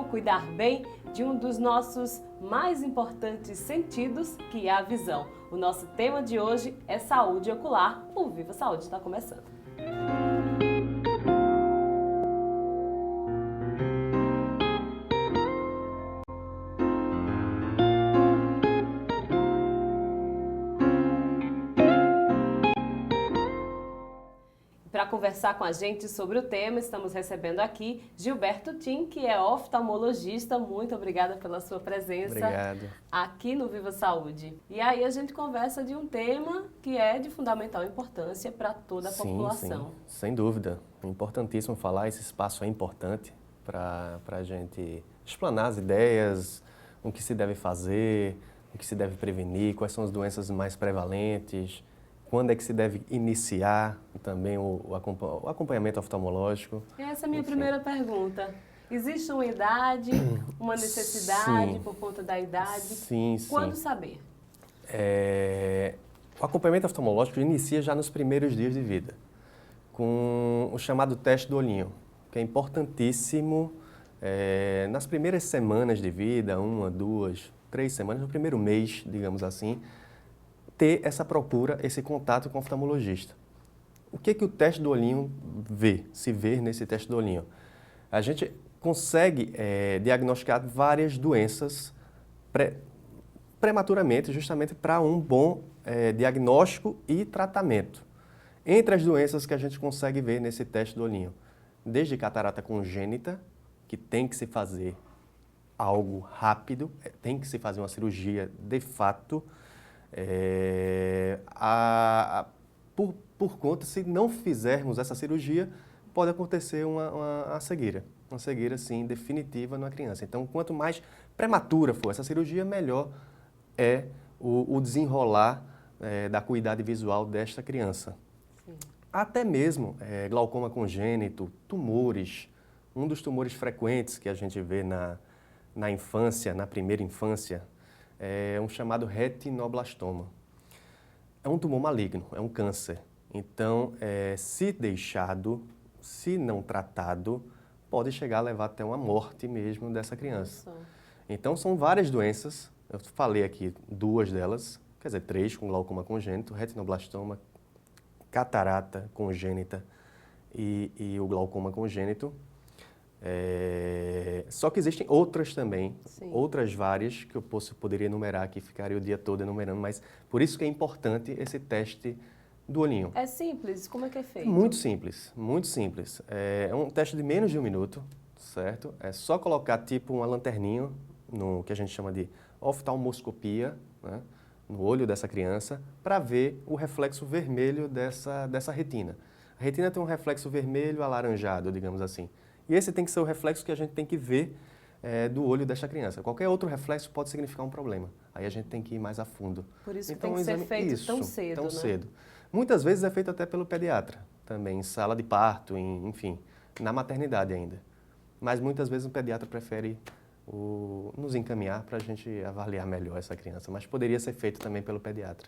cuidar bem de um dos nossos mais importantes sentidos, que é a visão. O nosso tema de hoje é saúde ocular. O Viva Saúde está começando. Para conversar com a gente sobre o tema, estamos recebendo aqui Gilberto Tim, que é oftalmologista. Muito obrigada pela sua presença. Obrigado. Aqui no Viva Saúde. E aí a gente conversa de um tema que é de fundamental importância para toda a população. Sim, sem dúvida. É importantíssimo falar, esse espaço é importante para a gente explanar as ideias, o que se deve fazer, o que se deve prevenir, quais são as doenças mais prevalentes, quando é que se deve iniciar também o acompanhamento oftalmológico. Essa é a minha primeira pergunta. Existe uma idade, uma necessidade Sim. por conta da idade? Sim. Quando saber? O acompanhamento oftalmológico inicia já nos primeiros dias de vida, com o chamado teste do olhinho, que é importantíssimo nas primeiras semanas de vida, 1, 2, 3 semanas, no primeiro mês, digamos assim, ter essa procura, esse contato com o oftalmologista. O que o teste do olhinho se vê nesse teste do olhinho? A gente consegue diagnosticar várias doenças prematuramente, justamente para um bom diagnóstico e tratamento. Entre as doenças que a gente consegue ver nesse teste do olhinho, desde catarata congênita, que tem que se fazer algo rápido, tem que se fazer uma cirurgia de fato, por conta, se não fizermos essa cirurgia, pode acontecer uma cegueira. Uma cegueira, sim, definitiva na criança. Então, quanto mais prematura for essa cirurgia, melhor é o desenrolar da acuidade visual desta criança. Sim. Até mesmo glaucoma congênito, tumores. Um dos tumores frequentes que a gente vê na infância, na primeira infância, é um chamado retinoblastoma. É um tumor maligno, é um câncer. Então, se deixado, se não tratado, pode chegar a levar até uma morte mesmo dessa criança. Nossa. Então, são várias doenças, eu falei aqui 2 delas, quer dizer, 3 com glaucoma congênito, retinoblastoma, catarata congênita e o glaucoma congênito. Só que existem outras também, Sim. outras várias que eu poderia enumerar aqui, ficaria o dia todo enumerando, mas por isso que é importante esse teste do olhinho. É simples? Como é que é feito? Muito simples, muito simples. É um teste de menos de 1 minuto, certo? É só colocar tipo uma lanterninha, no que a gente chama de oftalmoscopia, né, no olho dessa criança, para ver o reflexo vermelho dessa retina. A retina tem um reflexo vermelho alaranjado, digamos assim. E esse tem que ser o reflexo que a gente tem que ver do olho desta criança. Qualquer outro reflexo pode significar um problema. Aí a gente tem que ir mais a fundo. Por isso que Então, tem que ser feito tão cedo, tão né? cedo. Muitas vezes é feito até pelo pediatra, também em sala de parto, enfim, na maternidade ainda. Mas muitas vezes o pediatra prefere nos encaminhar para a gente avaliar melhor essa criança. Mas poderia ser feito também pelo pediatra.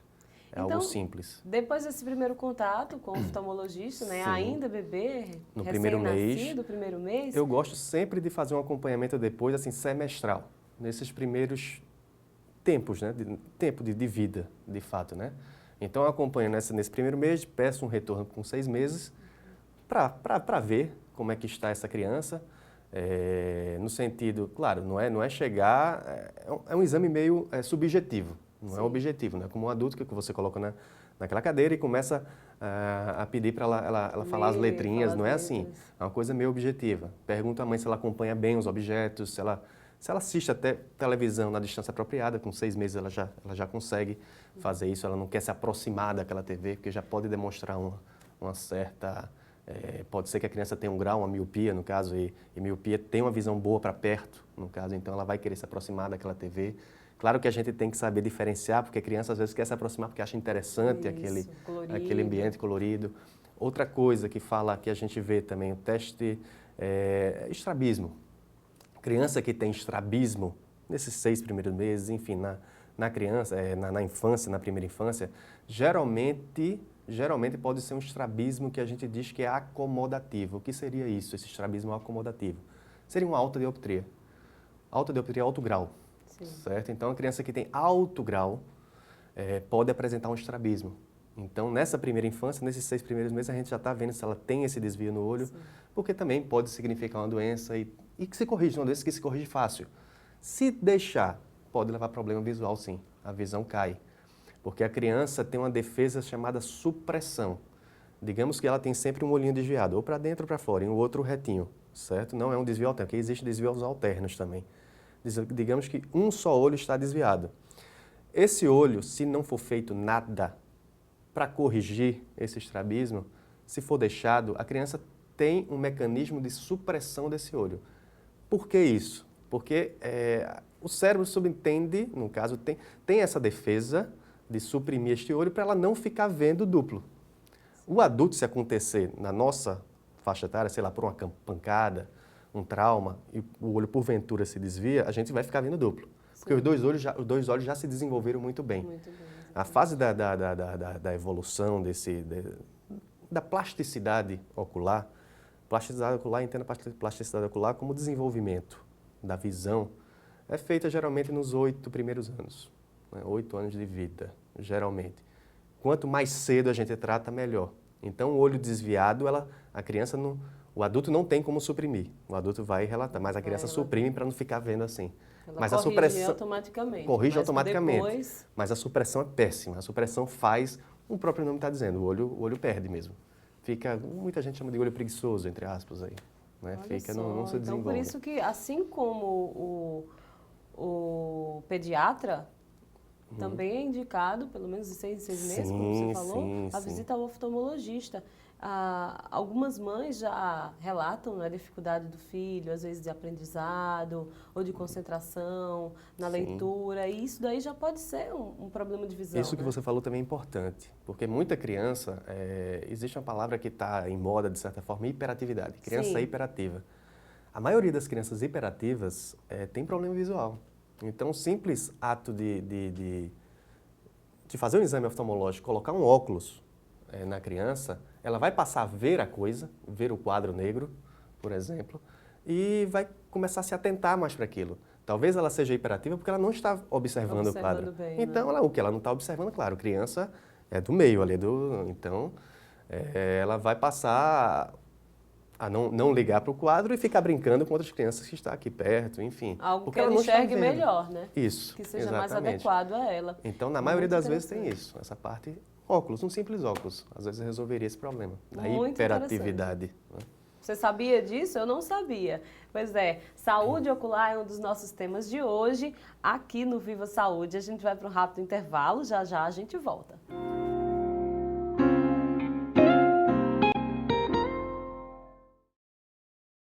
É Então, algo simples. Depois desse primeiro contato com o oftalmologista, né, Sim. ainda bebê, No primeiro recém-nascido, primeiro mês, Eu gosto sempre de fazer um acompanhamento depois, assim, semestral, nesses primeiros tempos, né, tempo de vida, de fato, né? Então, eu acompanho nesse primeiro mês, peço um retorno com 6 meses para ver como é que está essa criança, no sentido, claro, não é chegar, é um exame meio subjetivo, não é objetivo, né? Como um adulto que você coloca naquela cadeira e começa a pedir para ela falar as letrinhas, não é assim. É uma coisa meio objetiva. Pergunta à mãe se ela acompanha bem os objetos, se ela assiste até televisão na distância apropriada, com 6 meses ela já consegue fazer isso, ela não quer se aproximar daquela TV, porque já pode demonstrar uma certa... pode ser que a criança tenha um grau, uma miopia, no caso, e miopia tem uma visão boa para perto, no caso, então ela vai querer se aproximar daquela TV. Claro que a gente tem que saber diferenciar, porque a criança às vezes quer se aproximar porque acha interessante aquele ambiente colorido. Outra coisa que a gente vê também, o teste estrabismo. Criança que tem estrabismo, nesses 6 primeiros meses, enfim, na criança, na infância, na primeira infância, geralmente pode ser um estrabismo que a gente diz que é acomodativo. O que seria isso, esse estrabismo acomodativo? Seria uma alta dioptria. Alta dioptria é alto grau, Sim. certo? Então, a criança que tem alto grau pode apresentar um estrabismo. Então, nessa primeira infância, nesses 6 primeiros meses, a gente já está vendo se ela tem esse desvio no olho, porque também pode significar uma doença e que se corrige, uma doença que se corrige fácil. Se deixar, pode levar a problema visual, sim. A visão cai. Porque a criança tem uma defesa chamada supressão. Digamos que ela tem sempre um olhinho desviado, ou para dentro ou para fora, e o outro retinho, certo? Não é um desvio alterno, porque existe desvios alternos também. Digamos que um só olho está desviado. Esse olho, se não for feito nada para corrigir esse estrabismo, se for deixado, a criança tem um mecanismo de supressão desse olho. Por que isso? Porque o cérebro subentende, no caso, tem essa defesa de suprimir este olho para ela não ficar vendo duplo. O adulto, se acontecer na nossa faixa etária, sei lá, por uma pancada, um trauma, e o olho porventura se desvia, a gente vai ficar vendo duplo. Sim. Porque os dois olhos já se desenvolveram muito bem. Muito bem. A fase da evolução da plasticidade ocular, entenda plasticidade ocular como desenvolvimento da visão, é feita geralmente nos 8 primeiros anos, né? 8 anos de vida, geralmente. Quanto mais cedo a gente trata, melhor. Então, o olho desviado, a criança não, o adulto não tem como suprimir. O adulto vai relatar, mas a criança suprime para não ficar vendo assim. Mas a supressão automaticamente. Corrige automaticamente. Depois... Mas a supressão é péssima. A supressão faz, o próprio nome está dizendo, o olho perde mesmo. Muita gente chama de olho preguiçoso, entre aspas, aí. Né? Não se desenvolve. Então, por isso que, assim como o pediatra, também é indicado, pelo menos de 6 em 6 meses, como você falou, a visita ao oftalmologista. Algumas mães já relatam, né, a dificuldade do filho, às vezes de aprendizado ou de concentração na leitura, e isso daí já pode ser um problema de visão. Isso que você falou também é importante, porque muita criança, existe uma palavra que está em moda, de certa forma, hiperatividade, criança hiperativa. A maioria das crianças hiperativas tem problema visual. Então, o simples ato de fazer um exame oftalmológico, colocar um óculos na criança, ela vai passar a ver a coisa, ver o quadro negro, por exemplo, e vai começar a se atentar mais para aquilo. Talvez ela seja hiperativa porque ela não está observando o quadro. Bem, então, o que ela não está observando, claro, criança é do meio ali, então ela vai passar a não ligar para o quadro e ficar brincando com outras crianças que estão aqui perto, enfim. Algo porque que ela enxergue vendo. Melhor, né? Isso, que seja exatamente. mais adequado a ela. Então, na maioria das vezes tem isso, essa parte, óculos, um simples óculos, às vezes resolveria esse problema, da hiperatividade. Né? Você sabia disso? Eu não sabia. Pois é, saúde ocular é um dos nossos temas de hoje, aqui no Viva Saúde. A gente vai para um rápido intervalo, já já a gente volta.